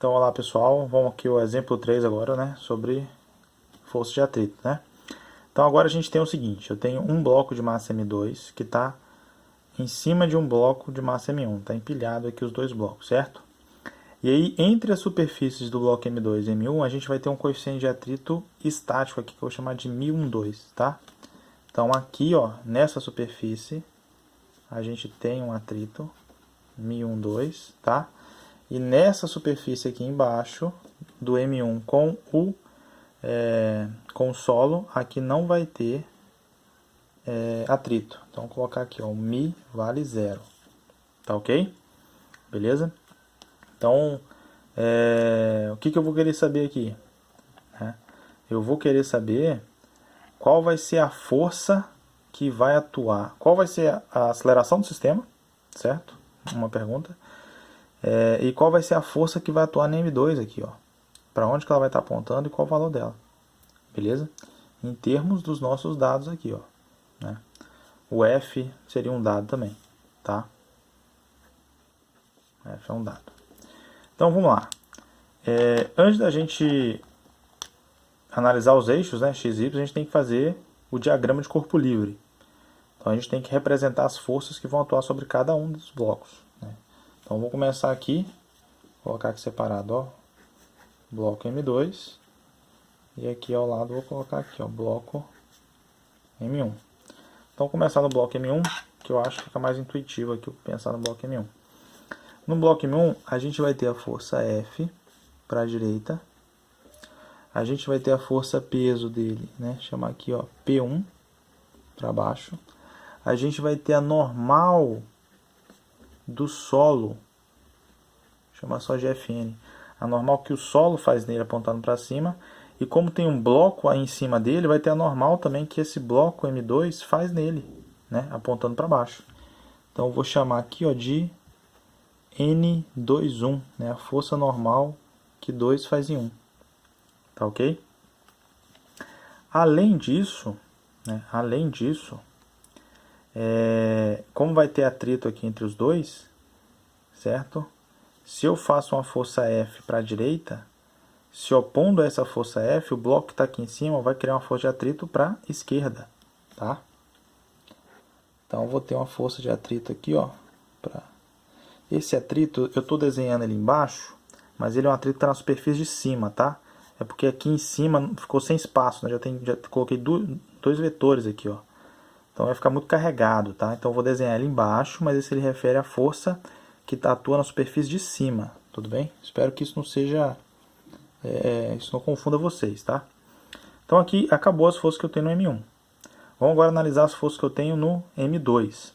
Então, olá pessoal, vamos aqui ao exemplo 3 agora, né, sobre força de atrito, né. Então agora a gente tem o seguinte, eu tenho um bloco de massa M2 que está em cima de um bloco de massa M1, está empilhado aqui os dois blocos, certo? E aí, entre as superfícies do bloco M2 e M1, a gente vai ter um coeficiente de atrito estático aqui, que eu vou chamar de μ12, tá? Então aqui, ó, nessa superfície, a gente tem um atrito μ12, tá? E nessa superfície aqui embaixo, do M1 com o solo, aqui não vai ter atrito. Então, vou colocar aqui, ó, o Mi vale 0. Tá ok? Beleza? Então, o que eu vou querer saber aqui? Eu vou querer saber qual vai ser a força que vai atuar. Qual vai ser a aceleração do sistema, certo? Uma pergunta. E qual vai ser a força que vai atuar na M2 aqui, ó. Para onde que ela vai estar apontando e qual o valor dela. Beleza? Em termos dos nossos dados aqui, ó. Né? O F seria um dado também, tá? F é um dado. Então, vamos lá. Antes da gente analisar os eixos, né, x e y, a gente tem que fazer o diagrama de corpo livre. Então, a gente tem que representar as forças que vão atuar sobre cada um dos blocos. Né? Então, vou começar aqui, vou colocar aqui separado, ó, bloco M2, e aqui ao lado vou colocar aqui, ó, bloco M1. Então, vou começar no bloco M1, que eu acho que fica mais intuitivo aqui pensar no bloco M1. No bloco M1, a gente vai ter a força F para a direita. A gente vai ter a força peso dele, né? Chamar aqui, ó, P1 para baixo. A gente vai ter a normal do solo, chamar só de Fn. A normal que o solo faz nele apontando para cima. E como tem um bloco aí em cima dele, vai ter a normal também que esse bloco M2 faz nele, né? Apontando para baixo. Então eu vou chamar aqui, ó, de N21, né? A força normal que 2 faz em 1. Tá ok? Além disso, né? Como vai ter atrito aqui entre os dois, certo? Se eu faço uma força F para a direita, se opondo a essa força F, o bloco que está aqui em cima vai criar uma força de atrito para a esquerda, tá? Então, eu vou ter uma força de atrito aqui, ó. Esse atrito, eu estou desenhando ele embaixo, mas ele é um atrito que está na superfície de cima, tá? É porque aqui em cima ficou sem espaço, né? Já coloquei dois vetores aqui, ó. Então vai ficar muito carregado, tá? Então eu vou desenhar ele embaixo, mas esse ele refere à força que atua na superfície de cima, tudo bem? Espero que isso não seja... isso não confunda vocês, tá? Então aqui acabou as forças que eu tenho no M1. Vamos agora analisar as forças que eu tenho no M2.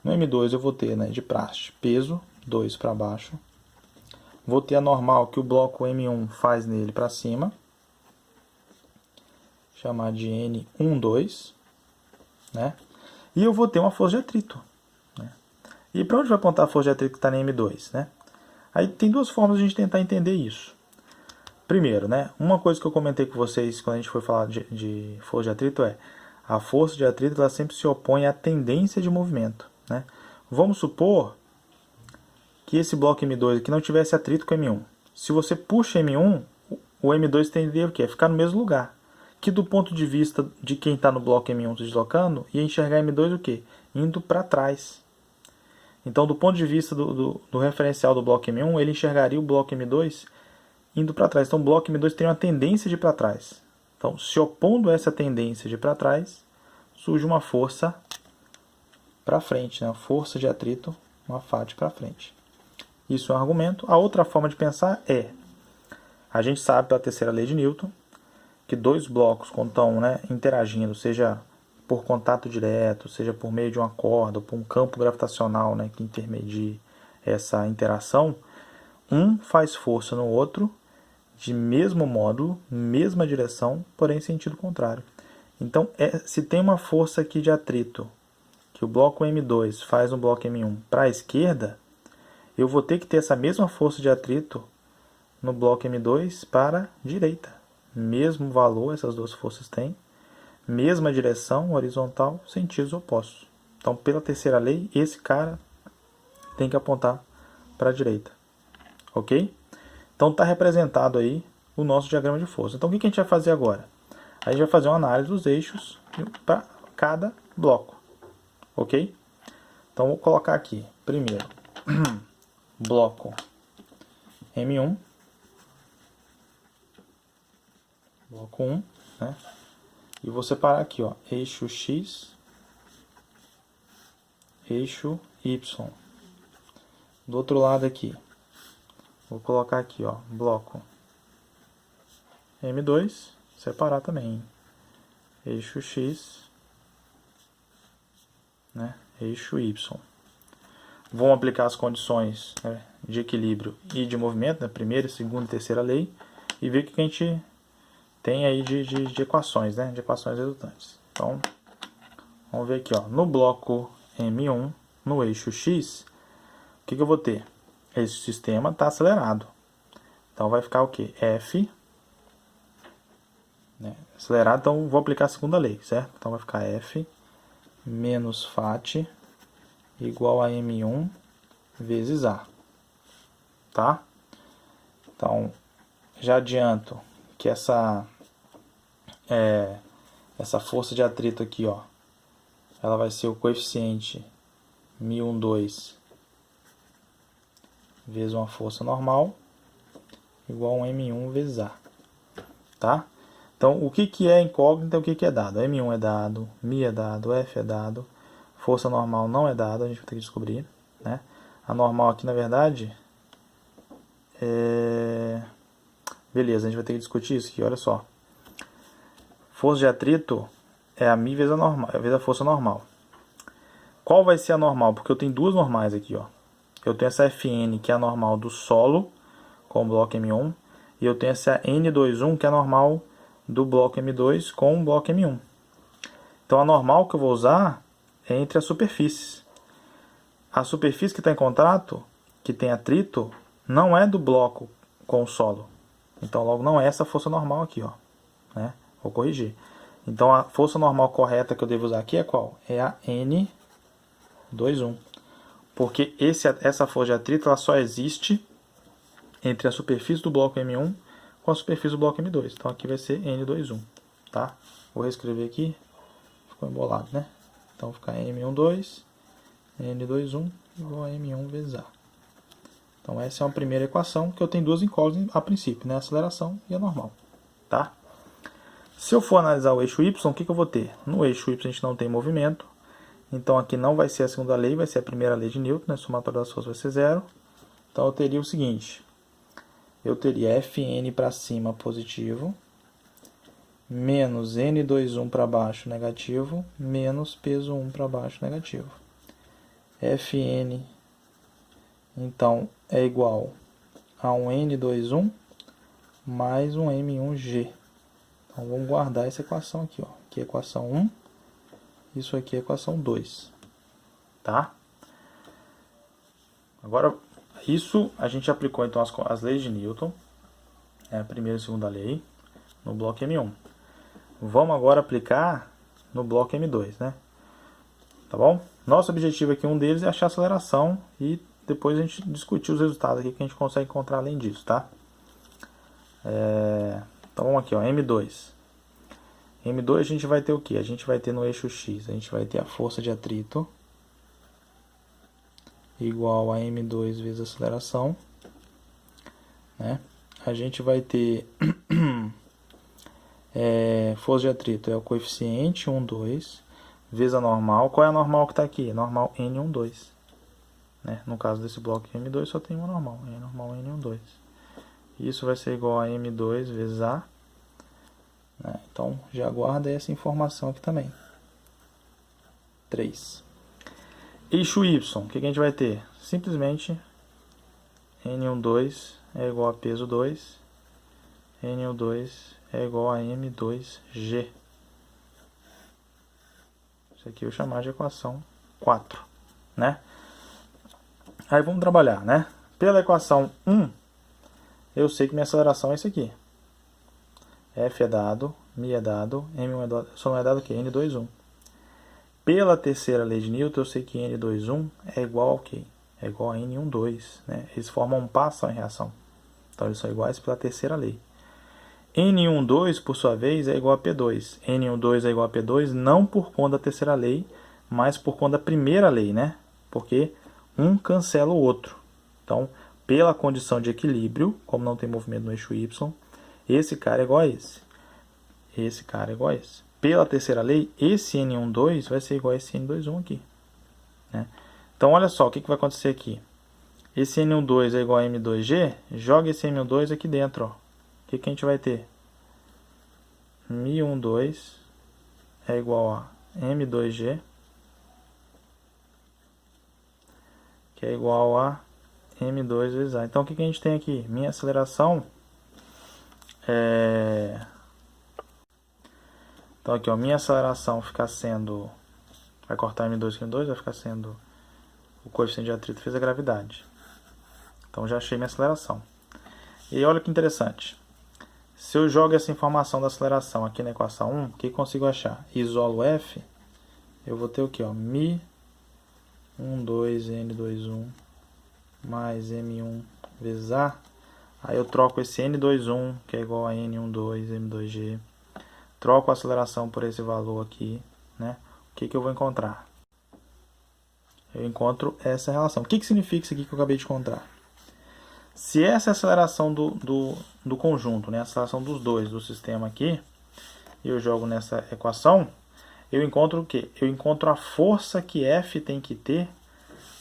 No M2 eu vou ter, né, de praxe, peso, 2 para baixo. Vou ter a normal que o bloco M1 faz nele para cima. Chamar de N12. Né? E eu vou ter uma força de atrito. Né? E para onde vai apontar a força de atrito que está na M2? Né? Aí tem duas formas de a gente tentar entender isso. Primeiro, né, uma coisa que eu comentei com vocês quando a gente foi falar de força de atrito é a força de atrito ela sempre se opõe à tendência de movimento. Né? Vamos supor que esse bloco M2 aqui não tivesse atrito com M1. Se você puxa M1, o M2 tenderia o quê? Ficar no mesmo lugar. Que do ponto de vista de quem está no bloco M1 se deslocando, ia enxergar M2 o quê? Indo para trás. Então, do ponto de vista do referencial do bloco M1, ele enxergaria o bloco M2 indo para trás. Então, o bloco M2 tem uma tendência de ir para trás. Então, se opondo a essa tendência de ir para trás, surge uma força para frente, né? Uma força de atrito, uma FAT para frente. Isso é um argumento. A outra forma de pensar é, a gente sabe pela terceira lei de Newton, que dois blocos, quando estão, né, interagindo, seja por contato direto, seja por meio de uma corda, ou por um campo gravitacional, né, que intermedie essa interação, um faz força no outro, de mesmo módulo, mesma direção, porém em sentido contrário. Então, se tem uma força aqui de atrito, que o bloco M2 faz no bloco M1 para a esquerda, eu vou ter que ter essa mesma força de atrito no bloco M2 para a direita. Mesmo valor, essas duas forças têm, mesma direção, horizontal, sentidos opostos. Então, pela terceira lei, esse cara tem que apontar para a direita. Ok? Então está representado aí o nosso diagrama de força. Então o que a gente vai fazer agora? A gente vai fazer uma análise dos eixos para cada bloco, ok? Então vou colocar aqui, primeiro, bloco M1, bloco 1, né? E vou separar aqui, ó, eixo X, eixo Y. Do outro lado aqui, vou colocar aqui, ó, bloco M2, separar também, eixo X, né, eixo Y. Vão aplicar as condições, né, de equilíbrio e de movimento, né, primeira, segunda e terceira lei, e ver o que a gente tem aí de equações, né, de equações resultantes. Então, vamos ver aqui, ó, no bloco M1, no eixo X, o que eu vou ter? Esse sistema está acelerado. Então vai ficar o que? F, né, acelerado, então vou aplicar a segunda lei, certo? Então vai ficar F menos Φ igual a M1 vezes A, tá? Então, já adianto que essa força de atrito aqui, ó, ela vai ser o coeficiente μ12 vezes uma força normal igual a M1 vezes A, tá? Então, o que é incógnito e o que é dado? M1 é dado, μ é dado, F é dado, força normal não é dada, a gente vai ter que descobrir, né? A normal aqui, na verdade, beleza, a gente vai ter que discutir isso aqui, olha só. Força de atrito é a μ vezes a, normal, vezes a força normal. Qual vai ser a normal? Porque eu tenho duas normais aqui, ó. Eu tenho essa Fn, que é a normal do solo, com o bloco M1, e eu tenho essa N21, que é a normal do bloco M2 com o bloco M1. Então a normal que eu vou usar é entre as superfícies. A superfície que está em contato, que tem atrito, não é do bloco com o solo. Então logo não é essa força normal aqui, ó, né? Vou corrigir. Então a força normal correta que eu devo usar aqui é qual? É a N21. Porque essa força de atrito ela só existe entre a superfície do bloco M1 com a superfície do bloco M2. Então aqui vai ser N21, tá? Vou reescrever aqui. Ficou embolado, né? Então fica M12, N21 igual a M1 vezes A. Então essa é uma primeira equação que eu tenho duas incógnitas a princípio, né? A aceleração e a normal, tá? Se eu for analisar o eixo Y, o que eu vou ter? No eixo Y a gente não tem movimento. Então aqui não vai ser a segunda lei, vai ser a primeira lei de Newton, né? Somatório das forças vai ser zero. Então eu teria o seguinte, eu teria Fn para cima positivo, menos N21 para baixo negativo, menos peso 1 para baixo negativo. Fn, então, é igual a um N21 mais um M1G. Então vamos guardar essa equação aqui, ó. Aqui é a equação 1, isso aqui é a equação 2, tá? Agora, isso a gente aplicou então as leis de Newton, a primeira e segunda lei, no bloco M1. Vamos agora aplicar no bloco M2, né? Tá bom? Nosso objetivo aqui, um deles, é achar a aceleração e depois a gente discutir os resultados aqui que a gente consegue encontrar além disso, tá? Então vamos aqui, ó, M2. M2 a gente vai ter o que? A gente vai ter no eixo X, a gente vai ter a força de atrito igual a M2 vezes a aceleração, né? A gente vai ter força de atrito é o coeficiente 1, 2 vezes a normal. Qual é a normal que está aqui? Normal N12, né? No caso desse bloco M2 só tem uma normal, normal N12. Isso vai ser igual a M2 vezes A, né? Então já guarda essa informação aqui também. 3. Eixo Y, o que a gente vai ter? Simplesmente N12 é igual a peso 2, N12 é igual a M2G. Isso aqui eu vou chamar de equação 4, né? Aí vamos trabalhar, né? Pela equação 1, eu sei que minha aceleração é isso aqui. F é dado, μ é dado, M1 é dado, só não é dado o quê? N21. Pela terceira lei de Newton, eu sei que N21 é igual ao quê? É igual a N12, né? Eles formam um par, são em reação. Então eles são iguais pela terceira lei. N12, por sua vez, é igual a P2. N12 é igual a P2 não por conta da terceira lei, mas por conta da primeira lei, né? Porque um cancela o outro. Então, pela condição de equilíbrio, como não tem movimento no eixo Y, esse cara é igual a esse. Esse cara é igual a esse. Pela terceira lei, esse N12 vai ser igual a esse N21 aqui, né? Então, olha só, o que vai acontecer aqui. Esse N12 é igual a M2G, joga esse M12 aqui dentro, ó. O que a gente vai ter? Mi12 é igual a M2G, que é igual a M2 vezes A. Então, o que a gente tem aqui? Minha aceleração é... Então, aqui, ó, minha aceleração fica sendo... Vai cortar M2 aqui em 2, vai ficar sendo... O coeficiente de atrito fez a gravidade. Então, já achei minha aceleração. E olha que interessante. Se eu jogo essa informação da aceleração aqui na equação 1, o que eu consigo achar? Isolo F, eu vou ter o que? Mi 12N21 mais M1 vezes A. Aí eu troco esse N21, que é igual a N12, M2G. Troco a aceleração por esse valor aqui, né? O que eu vou encontrar? Eu encontro essa relação. O que significa isso aqui que eu acabei de encontrar? Se essa é a aceleração do conjunto, né, a aceleração dos dois do sistema aqui, eu jogo nessa equação, eu encontro o quê? Eu encontro a força que F tem que ter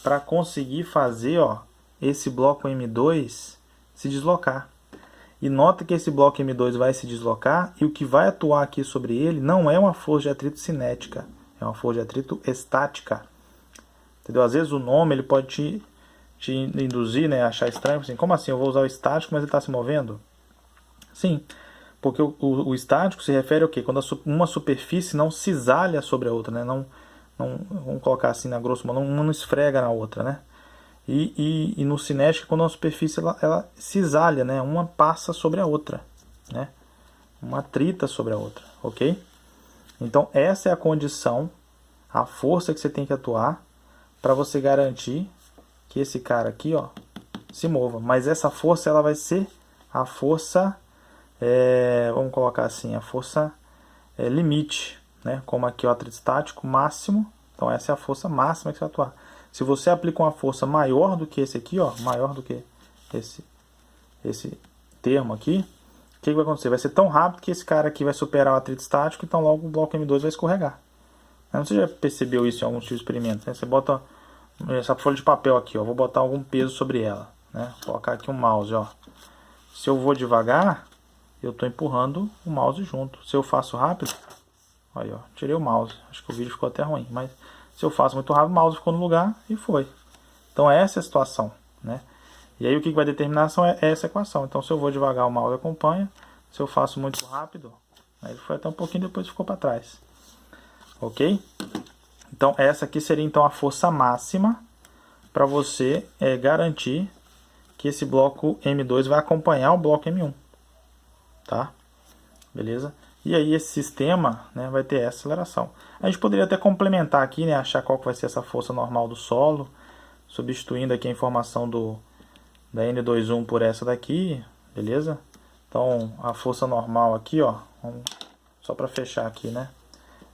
para conseguir fazer, ó, esse bloco M2 se deslocar. E nota que esse bloco M2 vai se deslocar e o que vai atuar aqui sobre ele não é uma força de atrito cinética, é uma força de atrito estática. Entendeu? Às vezes o nome ele pode te induzir, né, a achar estranho, assim, como assim eu vou usar o estático, mas ele está se movendo? Sim, porque o estático se refere ao quê? Quando uma superfície não cisalha sobre a outra, né? Não, vamos colocar assim na grosso modo, não esfrega na outra, né? E no cinético, quando uma superfície ela cisalha, né? Uma passa sobre a outra, né? Uma atrita sobre a outra, ok? Então essa é a condição, a força que você tem que atuar para você garantir que esse cara aqui, ó, se mova. Mas essa força, ela vai ser a força, vamos colocar assim, a força limite, né? Como aqui o atrito estático máximo, então essa é a força máxima que você vai atuar. Se você aplica uma força maior do que esse aqui, ó, maior do que esse termo aqui, o que vai acontecer? Vai ser tão rápido que esse cara aqui vai superar o atrito estático, então logo o bloco M2 vai escorregar. Você já percebeu isso em alguns tipos de experimentos, né? Você bota essa folha de papel aqui, ó, vou botar algum peso sobre ela, né? Vou colocar aqui um mouse, ó. Se eu vou devagar, eu estou empurrando o mouse junto. Se eu faço rápido, aí, ó, tirei o mouse. Acho que o vídeo ficou até ruim, mas se eu faço muito rápido, o mouse ficou no lugar e foi. Então essa é a situação, né? E aí o que vai determinar é essa equação. Então se eu vou devagar, o mouse acompanha. Se eu faço muito rápido, aí ele foi até um pouquinho, depois ficou para trás. Ok? Então essa aqui seria então a força máxima para você garantir que esse bloco M2 vai acompanhar o bloco M1. Tá? Beleza? E aí esse sistema, né, vai ter essa aceleração. A gente poderia até complementar aqui, né, achar qual que vai ser essa força normal do solo, substituindo aqui a informação da N21 por essa daqui, beleza? Então a força normal aqui, ó, só para fechar aqui, né?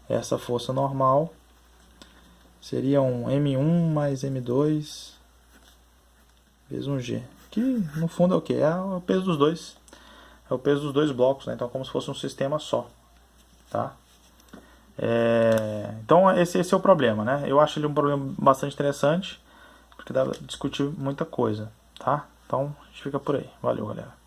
Essa força normal seria um M1 mais M2 vezes um G. Que no fundo é o que? É o peso dos dois. É o peso dos dois blocos, né? Então como se fosse um sistema só. Tá? Então esse é o problema, né? Eu acho ele um problema bastante interessante, porque dá pra discutir muita coisa. Tá? Então a gente fica por aí. Valeu, galera.